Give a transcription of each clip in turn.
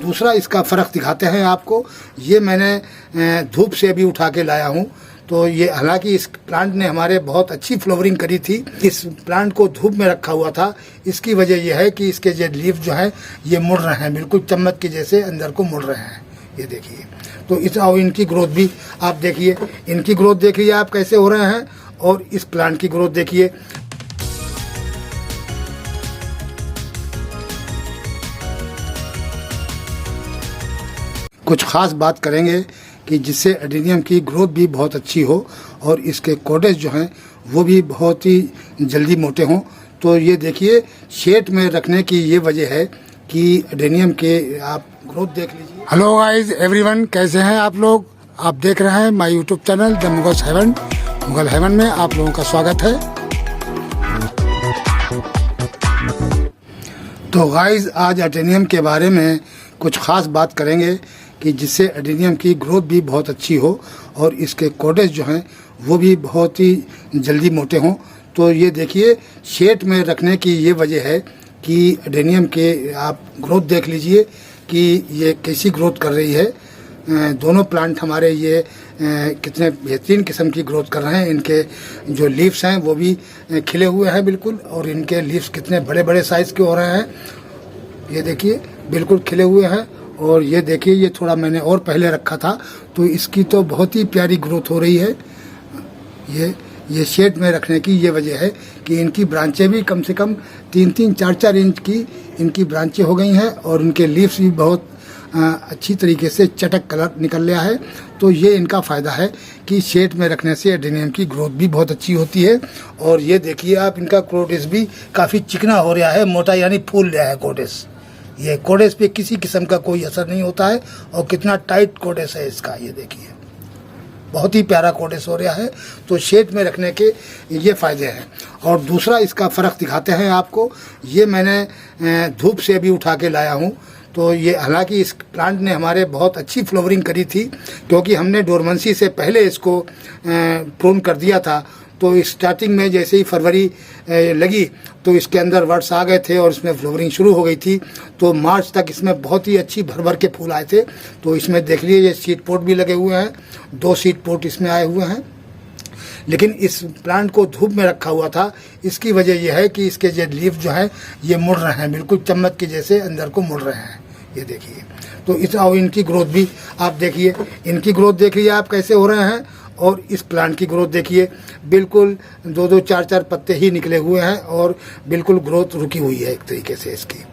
दूसरा इसका फ़र्क दिखाते हैं आपको। ये मैंने धूप से अभी उठा के लाया हूँ। तो ये हालांकि इस प्लांट ने हमारे बहुत अच्छी फ्लावरिंग करी थी। इस प्लांट को धूप में रखा हुआ था। इसकी वजह यह है कि इसके जो लीफ जो है ये मुड़ रहे हैं, बिल्कुल चम्मच के जैसे अंदर को मुड़ रहे हैं। ये देखिए, तो इस और इनकी ग्रोथ भी आप देखिए, इनकी ग्रोथ देखिए आप कैसे हो रहे हैं, और इस प्लांट की ग्रोथ देखिए। कुछ खास बात करेंगे कि जिससे एडेनियम की ग्रोथ भी बहुत अच्छी हो और इसके कॉटेज जो हैं वो भी बहुत ही जल्दी मोटे हों। तो ये देखिए, शेड में रखने की ये वजह है कि एडेनियम के आप ग्रोथ देख लीजिए। हेलो गाइस एवरीवन, कैसे हैं आप लोग? आप देख रहे हैं my YouTube channel the Mughal heaven. Mughal heaven में आप लोगों का स्वागत है। तो गाइस आज एडेनियम के बारे में कुछ खास बात करेंगे कि जिससे एडेनियम की ग्रोथ भी बहुत अच्छी हो और इसके कॉटेज जो हैं वो भी बहुत ही जल्दी मोटे हों। तो ये देखिए, शेड में रखने की ये वजह है कि एडेनियम के आप ग्रोथ देख लीजिए कि ये कैसी ग्रोथ कर रही है। दोनों प्लांट हमारे ये कितने बेहतरीन किस्म की ग्रोथ कर रहे हैं। इनके जो लीव्स हैं वो भी खिले हुए हैं बिल्कुल, और इनके लीव्स कितने बड़े बड़े साइज़ के हो रहे हैं। ये देखिए, बिल्कुल खिले हुए हैं। और ये देखिए, ये थोड़ा मैंने और पहले रखा था तो इसकी तो बहुत ही प्यारी ग्रोथ हो रही है। ये शेड में रखने की ये वजह है कि इनकी ब्रांचें भी कम से कम 3-3, 4-4 इंच की इनकी ब्रांचें हो गई हैं, और इनके लीव्स भी बहुत अच्छी तरीके से चटक कलर निकल गया है। तो ये इनका फ़ायदा है कि शेड में रखने से एडेनियम की ग्रोथ भी बहुत अच्छी होती है। और ये देखिए आप, इनका कोटेज भी काफ़ी चिकना हो रहा है, मोटा यानी फूल रहा है कोटेज। ये कोडेस पे किसी किस्म का कोई असर नहीं होता है, और कितना टाइट कोडेस है इसका, ये देखिए बहुत ही प्यारा कोडेस हो रहा है। तो शेड में रखने के ये फ़ायदे हैं। और दूसरा इसका फ़र्क दिखाते हैं आपको। ये मैंने धूप से अभी उठा के लाया हूँ। तो ये हालांकि इस प्लांट ने हमारे बहुत अच्छी फ्लावरिंग करी थी, क्योंकि हमने डोरमेंसी से पहले इसको प्रून कर दिया था। तो स्टार्टिंग में जैसे ही फरवरी लगी तो इसके अंदर वर्ड्स आ गए थे और इसमें फ्लावरिंग शुरू हो गई थी। तो मार्च तक इसमें बहुत ही अच्छी भर भर के फूल आए थे। तो इसमें देख लीजिए, ये सीड पोट भी लगे हुए हैं, 2 सीड पोट इसमें आए हुए हैं। लेकिन इस प्लांट को धूप में रखा हुआ था। इसकी वजह यह है कि इसके जो लीफ जो है ये मुड़ रहे हैं, बिल्कुल चम्मच के जैसे अंदर को मुड़ रहे हैं। ये देखिए, तो इस और इनकी ग्रोथ भी आप देखिए, इनकी ग्रोथ देखिए आप कैसे हो रहे हैं, और इस प्लांट की ग्रोथ देखिए, बिल्कुल 2-2, 4-4 पत्ते ही निकले हुए हैं और बिल्कुल ग्रोथ रुकी हुई है एक तरीके से इसकी।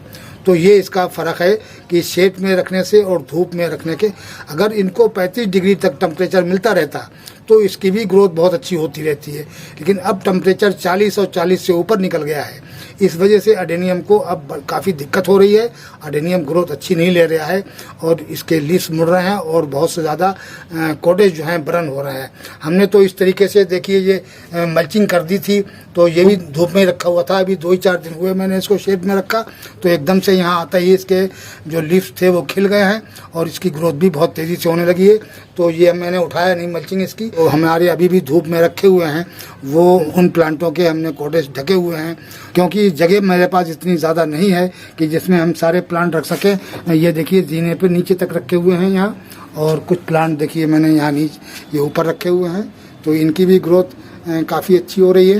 तो ये इसका फ़र्क है कि शेड में रखने से और धूप में रखने के। अगर इनको 35 डिग्री तक टेम्परेचर मिलता रहता तो इसकी भी ग्रोथ बहुत अच्छी होती रहती है। लेकिन अब टेम्परेचर 40 और 40 से ऊपर निकल गया है। इस वजह से एडेनियम को अब काफ़ी दिक्कत हो रही है। एडेनियम ग्रोथ अच्छी नहीं ले रहा है और इसके लीव्स मुड़ रहे हैं और बहुत से ज़्यादा कॉटेज जो हैं बर्न हो रहे हैं। हमने तो इस तरीके से देखिए ये मल्चिंग कर दी थी, तो ये भी धूप में रखा हुआ था। अभी 2-4 दिन हुए मैंने इसको शेड में रखा, तो एकदम से यहाँ आता ही इसके जो लीव्स थे वो खिल गए हैं और इसकी ग्रोथ भी बहुत तेज़ी से होने लगी है। तो ये मैंने उठाया नहीं मल्चिंग इसकी। तो हमारे अभी भी धूप में रखे हुए हैं वो उन प्लांटों के हमने कॉटेज ढके हुए हैं, क्योंकि जगह मेरे पास इतनी ज़्यादा नहीं है कि जिसमें हम सारे प्लांट रख सकें। ये देखिए, जीने पे नीचे तक रखे हुए हैं यहाँ, और कुछ प्लांट देखिए मैंने यहाँ नीचे ये ऊपर रखे हुए हैं। तो इनकी भी ग्रोथ काफ़ी अच्छी हो रही है।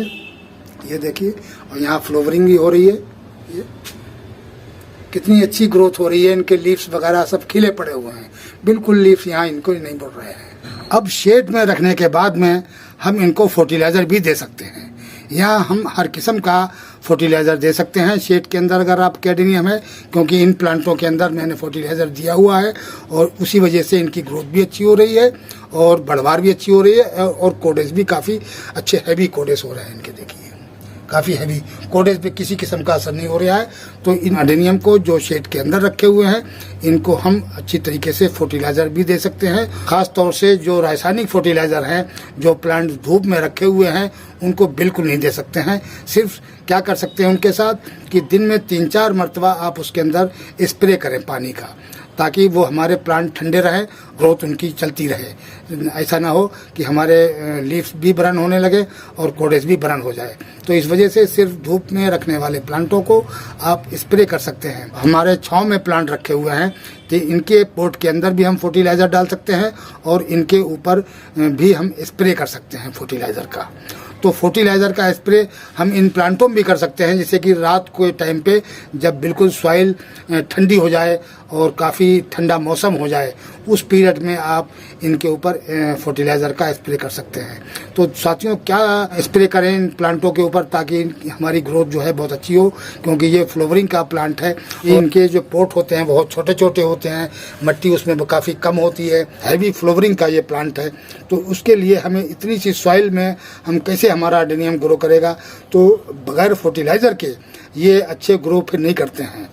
ये देखिए, और यहाँ फ्लावरिंग भी हो रही है। ये कितनी अच्छी ग्रोथ हो रही है। इनके लीव्स वगैरह सब खिले पड़े हुए हैं, बिल्कुल लीव्स यहाँ इनको नहीं बढ़ रहे हैं। अब शेड में रखने के बाद में हम इनको फर्टिलाइज़र भी दे सकते हैं। यहाँ हम हर किस्म का फर्टिलाइज़र दे सकते हैं शेड के अंदर अगर आप एडेनियम है, क्योंकि इन प्लांटों के अंदर मैंने फर्टिलाइज़र दिया हुआ है और उसी वजह से इनकी ग्रोथ भी अच्छी हो रही है और बढ़वार भी अच्छी हो रही है, और कोडेज भी काफ़ी अच्छे हैवी कोडेज हो रहे हैं इनके। देखिए, काफ़ी हैवी कोडेज पे किसी किस्म का असर नहीं हो रहा है। तो इन एडेनियम को जो शेड के अंदर रखे हुए हैं इनको हम अच्छी तरीके से फर्टिलाइज़र भी दे सकते हैं। ख़ास तौर से जो रासायनिक फर्टिलाइज़र हैं जो प्लांट धूप में रखे हुए हैं उनको बिल्कुल नहीं दे सकते हैं। सिर्फ क्या कर सकते हैं उनके साथ कि दिन में 3-4 मरतबा आप उसके अंदर स्प्रे करें पानी का। ताकि वो हमारे प्लांट ठंडे रहे, ग्रोथ उनकी चलती रहे। ऐसा ना हो कि हमारे लीव्स भी बर्न होने लगे और कोडेज भी बर्न हो जाए। तो इस वजह से सिर्फ धूप में रखने वाले प्लांटों को आप स्प्रे कर सकते हैं। हमारे छांव में प्लांट रखे हुए हैं तो इनके पोट के अंदर भी हम फर्टिलाइज़र डाल सकते हैं और इनके ऊपर भी हम स्प्रे कर सकते हैं फर्टिलाइज़र का। तो फर्टिलाइज़र का स्प्रे हम इन प्लांटों में भी कर सकते हैं, जैसे कि रात के टाइम पे जब बिल्कुल सॉइल ठंडी हो जाए और काफ़ी ठंडा मौसम हो जाए, उस पीरियड में आप इनके ऊपर फर्टिलाइज़र का स्प्रे कर सकते हैं। तो साथियों, क्या स्प्रे करें इन प्लांटों के ऊपर ताकि हमारी ग्रोथ जो है बहुत अच्छी हो, क्योंकि ये फ्लावरिंग का प्लांट है। इनके जो पोट होते हैं बहुत छोटे छोटे होते हैं, मिट्टी उसमें काफ़ी कम होती है, हैवी फ्लावरिंग का ये प्लांट है। तो उसके लिए हमें इतनी सी सॉइल में हम कैसे हमारा एडेनियम ग्रो करेगा? तो बगैर फर्टिलाइज़र के ये अच्छे ग्रो फिर नहीं करते हैं।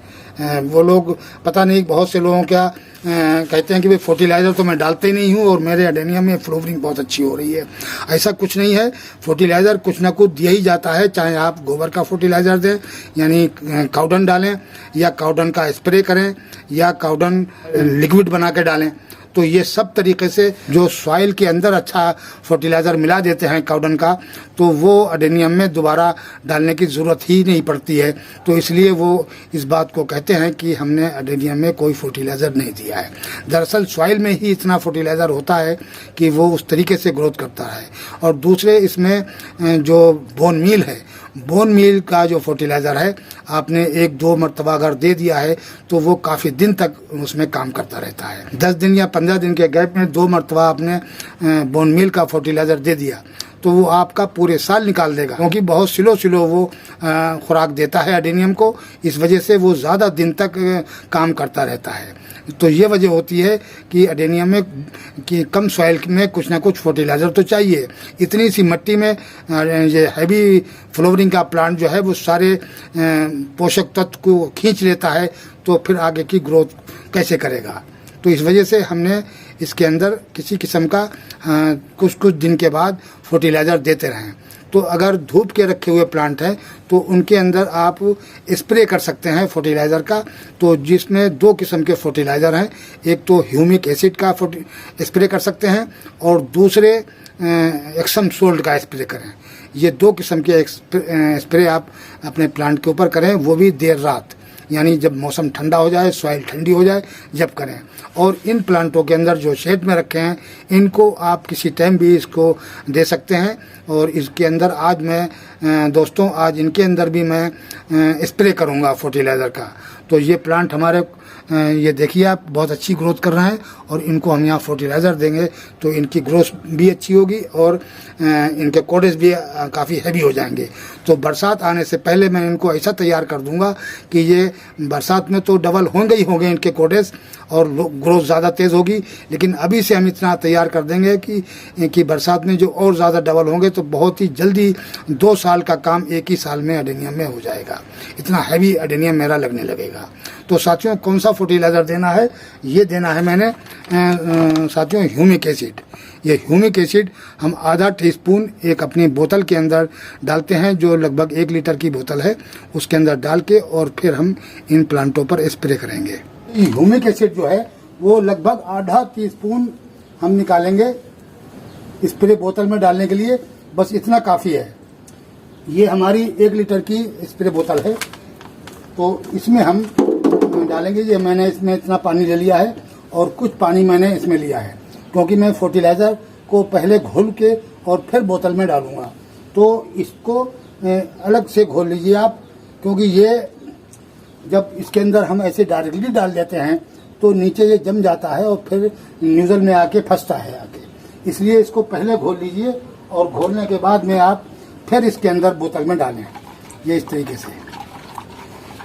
वो लोग पता नहीं, बहुत से लोगों क्या कहते हैं कि भाई फर्टिलाइज़र तो मैं डालते ही नहीं हूँ और मेरे एडेनियम में फ्लावरिंग बहुत अच्छी हो रही है। ऐसा कुछ नहीं है, फर्टिलाइज़र कुछ ना कुछ दिया ही जाता है। चाहे आप गोबर का फर्टिलाइज़र दें, यानी काउडन डालें, या काउडन का स्प्रे करें, या काउडन लिक्विड बना के डालें। तो ये सब तरीके से जो सॉइल के अंदर अच्छा फर्टिलाइज़र मिला देते हैं काउडन का, तो वो एडेनियम में दोबारा डालने की ज़रूरत ही नहीं पड़ती है। तो इसलिए वो इस बात को कहते हैं कि हमने एडेनियम में कोई फर्टिलाइज़र नहीं दिया है। दरअसल सॉइल में ही इतना फर्टिलाइज़र होता है कि वो उस तरीके से ग्रोथ करता है। और दूसरे इसमें जो बोन मील है, बोन मील का जो फर्टिलाइज़र है, आपने 1-2 मरतबा अगर दे दिया है तो वो काफ़ी दिन तक उसमें काम करता रहता है। 10 दिन या 15 दिन के गैप में 2 मरतबा आपने बोन मील का फर्टिलाइज़र दे दिया तो वो आपका पूरे साल निकाल देगा, क्योंकि बहुत स्लो वो खुराक देता है एडेनियम को। इस वजह से वो ज़्यादा दिन तक काम करता रहता है। तो ये वजह होती है कि एडेनियम में कि कम सॉइल में कुछ ना कुछ फर्टिलाइज़र तो चाहिए। इतनी सी मिट्टी में ये हैवी फ्लावरिंग का प्लांट जो है वो सारे पोषक तत्व को खींच लेता है, तो फिर आगे की ग्रोथ कैसे करेगा? तो इस वजह से हमने इसके अंदर किसी किस्म का कुछ दिन के बाद फर्टिलाइज़र देते रहें। तो अगर धूप के रखे हुए प्लांट हैं तो उनके अंदर आप स्प्रे कर सकते हैं फर्टिलाइज़र का। तो जिसमें 2 किस्म के फर्टिलाइज़र हैं, एक तो ह्यूमिक एसिड का स्प्रे कर सकते हैं और दूसरे एक्सम सोल्ट का स्प्रे करें। ये 2 किस्म के स्प्रे आप अपने प्लांट के ऊपर करें, वो भी देर रात, यानी जब मौसम ठंडा हो जाए, सॉइल ठंडी हो जाए, जब करें। और इन प्लांटों के अंदर जो शेड में रखे हैं, इनको आप किसी टाइम भी इसको दे सकते हैं। और इसके अंदर आज मैं दोस्तों, आज इनके अंदर भी मैं स्प्रे करूंगा फर्टिलाइज़र का। तो ये प्लांट हमारे ये देखिए आप बहुत अच्छी ग्रोथ कर रहे हैं और इनको हम यहाँ फर्टिलाइज़र देंगे तो इनकी ग्रोथ भी अच्छी होगी और इनके कोडेज भी काफ़ी हैवी हो जाएंगे। तो बरसात आने से पहले मैं इनको ऐसा तैयार कर दूंगा कि ये बरसात में तो डबल होंगे ही होंगे इनके कोडेज और ग्रोथ ज़्यादा तेज़ होगी। लेकिन अभी से हम इतना तैयार कर देंगे कि बरसात में जो और ज़्यादा डबल होंगे तो बहुत ही जल्दी 2 साल का काम 1 ही साल में एडेनियम में हो जाएगा। इतना हैवी एडेनियम मेरा लगने लगेगा। तो साथियों, कौन सा फर्टिलाइज़र देना है? ये देना है मैंने साथियों ह्यूमिक एसिड। ये ह्यूमिक एसिड हम आधा टीस्पून एक अपनी बोतल के अंदर डालते हैं, जो लगभग 1 लीटर की बोतल है, उसके अंदर डाल के और फिर हम इन प्लांटों पर स्प्रे करेंगे। ह्यूमिक एसिड जो है वो लगभग आधा टीस्पून हम निकालेंगे स्प्रे बोतल में डालने के लिए, बस इतना काफ़ी है। ये हमारी 1 लीटर की स्प्रे बोतल है, तो इसमें हम डालेंगे। ये मैंने इसमें इतना पानी ले लिया है और कुछ पानी मैंने इसमें लिया है, क्योंकि मैं फर्टिलाइज़र को पहले घोल के और फिर बोतल में डालूंगा। तो इसको अलग से घोल लीजिए आप, क्योंकि ये जब इसके अंदर हम ऐसे डायरेक्टली डाल देते हैं तो नीचे ये जम जाता है और फिर न्यूज़ल में आके फंसता है आके। इसलिए इसको पहले घोल लीजिए और घोलने के बाद में आप फिर इसके अंदर बोतल में डालें। ये इस तरीके से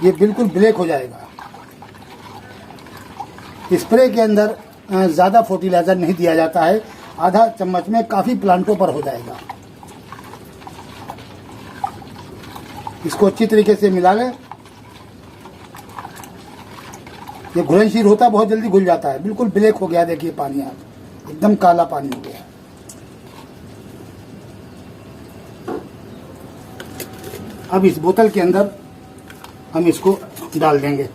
ये बिल्कुल ब्लैक हो जाएगा। स्प्रे के अंदर ज़्यादा फर्टिलाइज़र नहीं दिया जाता है, आधा चम्मच में काफ़ी प्लांटों पर हो जाएगा। इसको अच्छी तरीके से मिला लें। ये घुलनशील होता बहुत जल्दी घुल जाता है। बिल्कुल ब्लैक हो गया, देखिए पानी आप, एकदम काला पानी हो गया। अब इस बोतल के अंदर हम इसको डाल देंगे।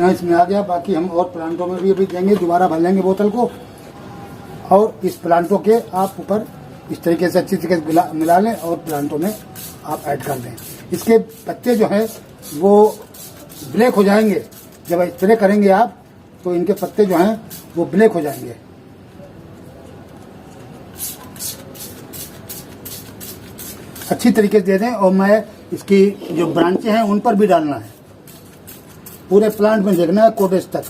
इतना इसमें आ गया। बाकी हम और प्लांटों में भी अभी देंगे, दोबारा भर लेंगे बोतल को। और इस प्लांटों के आप ऊपर इस तरीके से अच्छी तरीके से मिला लें और प्लांटों में आप ऐड कर दें। इसके पत्ते जो हैं वो ब्लैक हो जाएंगे। जब स्प्रे करेंगे आप तो इनके पत्ते जो हैं वो ब्लैक हो जाएंगे। अच्छी तरीके से दे दें। और मैं इसकी जो ब्रांचें हैं उन पर भी डालना है, पूरे प्लांट में देखना है कोडेज तक।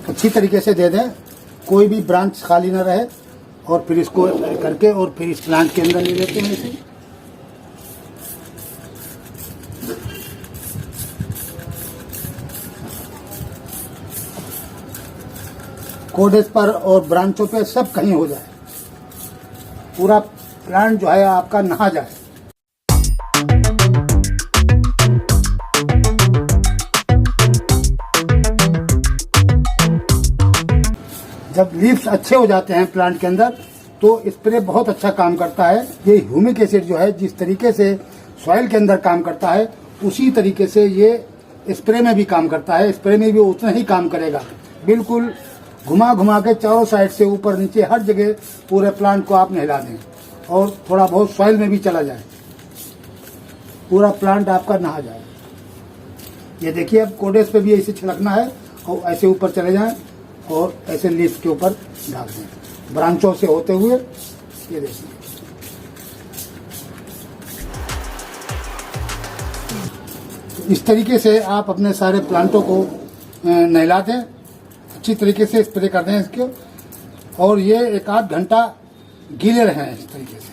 अच्छी तरीके से दे दें, कोई भी ब्रांच खाली ना रहे। और फिर इसको करके और फिर इस प्लांट के अंदर ले लेते हैं इसे। कोडेज पर और ब्रांचों पे सब कहीं हो जाए, पूरा प्लांट जो है आपका नहा जाए। जब लीव्स अच्छे हो जाते हैं प्लांट के अंदर तो स्प्रे बहुत अच्छा काम करता है। ये ह्यूमिक एसिड जो है जिस तरीके से सॉइल के अंदर काम करता है उसी तरीके से ये स्प्रे में भी काम करता है। स्प्रे में भी उतना ही काम करेगा। बिल्कुल घुमा घुमा के चारों साइड से ऊपर नीचे हर जगह पूरे प्लांट को आप नहला दें और थोड़ा बहुत सॉइल में भी चला जाए, पूरा प्लांट आपका नहा जाए। ये देखिए अब कोडेज पे भी ऐसे छिड़कना है और ऐसे ऊपर चले जाएं और ऐसे लीफ के ऊपर डाल दें ब्रांचों से होते हुए। ये देखिए इस तरीके से आप अपने सारे प्लांटों को नहला दें, अच्छी तरीके से स्प्रे कर दें इसके। और ये 1-8 घंटा गीले रहें इस तरीके से।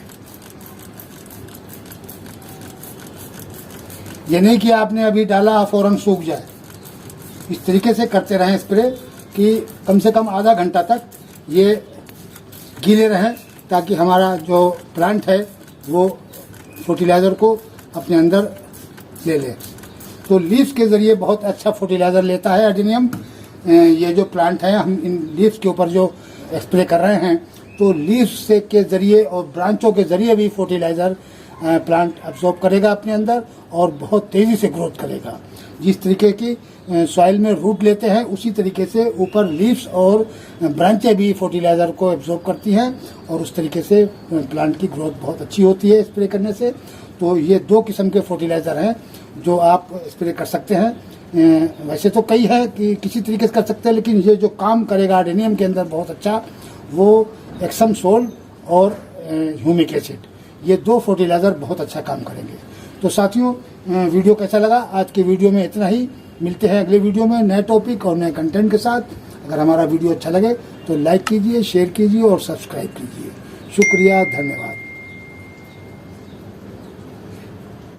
ये नहीं कि आपने अभी डाला फौरन सूख जाए। इस तरीके से करते रहें स्प्रे कि कम से कम आधा घंटा तक ये गीले रहें, ताकि हमारा जो प्लांट है वो फर्टिलाइज़र को अपने अंदर ले ले। तो लीव्स के ज़रिए बहुत अच्छा फर्टिलाइज़र लेता है एडेनियम। ये जो प्लांट है हम इन लीव्स के ऊपर जो स्प्रे कर रहे हैं तो लीव्स से के ज़रिए और ब्रांचों के ज़रिए भी फर्टिलाइज़र प्लांट अब्सॉर्ब करेगा अपने अंदर और बहुत तेज़ी से ग्रोथ करेगा। जिस तरीके की सॉइल में रूट लेते हैं उसी तरीके से ऊपर लीव्स और ब्रांचें भी फर्टिलाइज़र को एब्जॉर्ब करती हैं और उस तरीके से प्लांट की ग्रोथ बहुत अच्छी होती है स्प्रे करने से। तो ये 2 किस्म के फर्टिलाइज़र हैं जो आप स्प्रे कर सकते हैं। वैसे तो कई है कि किसी तरीके से कर सकते हैं, लेकिन ये जो काम करेगा एडेनियम के अंदर बहुत अच्छा वो एक्सम सोल्ट और ह्यूमिक एसिड, ये 2 फर्टिलाइज़र बहुत अच्छा काम करेंगे। तो साथियों वीडियो कैसा लगा? आज की वीडियो में इतना ही। मिलते हैं अगले वीडियो में नए टॉपिक और नए कंटेंट के साथ। अगर हमारा वीडियो अच्छा लगे तो लाइक कीजिए, शेयर कीजिए और सब्सक्राइब कीजिए। शुक्रिया, धन्यवाद।